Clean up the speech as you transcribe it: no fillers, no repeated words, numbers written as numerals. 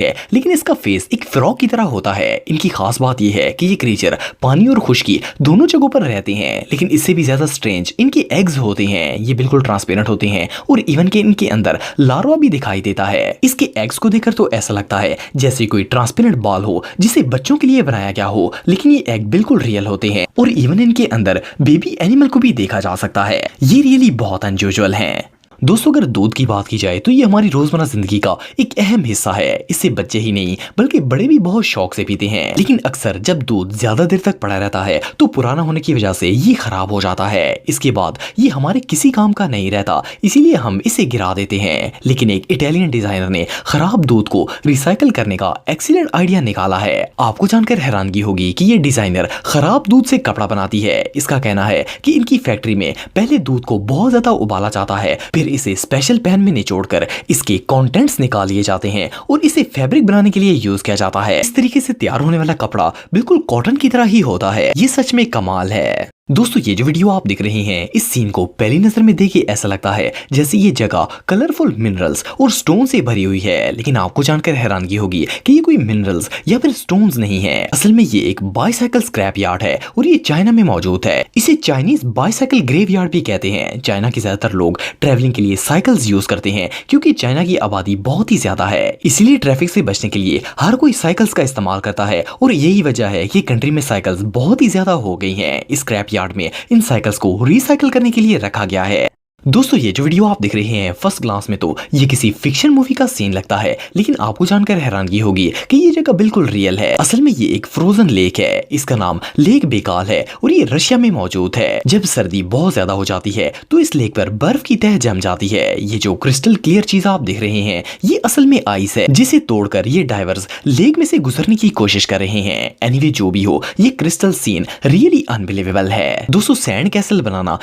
है, लेकिन इसका फेस एक फ्रॉग की तरह होता है। इनकी खास बात यह है कि ये क्रीचर पानी और खुश्की दोनों जगहों पर रहते हैं, लेकिन इससे भी ज्यादा स्ट्रेंज इनके एग्स होते हैं। ये बिल्कुल ट्रांसपेरेंट होते हैं और इवन के इनके अंदर लार्वा भी दिखाई देता है। इसके एग्स को देखकर तो ऐसा लगता है जैसे कोई ट्रांसपेरेंट बॉल हो जिसे बच्चों के लिए बनाया गया हो, लेकिन ये एग बिल्कुल रियल होते हैं और इवन इनके अंदर बेबी एनिमल को भी देखा जा सकता है। ये रियली बहुत अनयूजुअल हैं। दोस्तों, अगर दूध की बात की जाए तो ये हमारी रोजमर्रा जिंदगी का एक अहम हिस्सा है। इससे बच्चे ही नहीं बल्कि बड़े भी बहुत शौक से पीते हैं, लेकिन अक्सर जब दूध ज्यादा देर तक पड़ा रहता है तो पुराना होने की वजह से ये खराब हो जाता है। इसके बाद ये हमारे किसी काम का नहीं रहता, इसीलिए हम इसे गिरा देते हैं। लेकिन एक इटालियन डिजाइनर ने खराब दूध को रिसाइकल करने का एक्सीलेंट आइडिया निकाला है। आपको जानकर हैरानगी होगी कि ये डिजाइनर खराब दूध से कपड़ा बनाती है। इसका कहना है कि इनकी फैक्ट्री में पहले दूध को बहुत ज्यादा उबाला जाता है, फिर इसे स्पेशल पैन में निचोड़कर इसके कंटेंट्स निकाल लिए जाते हैं और इसे फैब्रिक बनाने के लिए यूज किया जाता है। इस तरीके से तैयार होने वाला कपड़ा बिल्कुल कॉटन की तरह ही होता है। ये सच में कमाल है। दोस्तों, ये जो वीडियो आप देख रहे हैं, इस सीन को पहली नजर में देखे ऐसा लगता है जैसे ये जगह कलरफुल मिनरल्स और स्टोन से भरी हुई है, लेकिन आपको जानकर हैरानगी होगी कि ये कोई मिनरल्स या फिर स्टोन्स नहीं है। असल में ये एक बाईसाइकिल स्क्रैप यार्ड है और ये चाइना में मौजूद है। इसे चाइनीज बाईसाइकिल ग्रेव यार्ड भी कहते हैं। चाइना के ज्यादातर लोग ट्रेवलिंग के लिए साइकिल्स यूज करते हैं क्योंकि चाइना की आबादी बहुत ही ज्यादा है, इसीलिए ट्रैफिक से बचने के लिए हर कोई साइकिल्स का इस्तेमाल करता है और यही वजह है कि कंट्री में साइकिल्स बहुत ही ज्यादा हो गई हैं। इस स्क्रैप यार्ड में इन साइकिल्स को रिसाइकिल करने के लिए रखा गया है। दोस्तों, ये जो वीडियो आप देख रहे हैं, फर्स्ट ग्लांस में तो ये किसी फिक्शन मूवी का सीन लगता है, लेकिन आपको जानकर हैरानगी होगी कि ये जगह बिल्कुल रियल है। असल में ये एक फ्रोजन लेक है। इसका नाम लेक बेकाल है और ये रशिया में मौजूद है। जब सर्दी बहुत ज्यादा हो जाती है तो इस लेक पर बर्फ की तह जम जाती है। ये जो क्रिस्टल क्लियर चीज आप देख रहे हैं, ये असल में आइस है, जिसे तोड़कर ये डाइवर्स लेक में से गुजरने की कोशिश कर रहे हैं। एनीवे, जो भी हो, ये क्रिस्टल सीन रियली अनबिलीवेबल है। दोस्तों, सैंड कैसल बनाना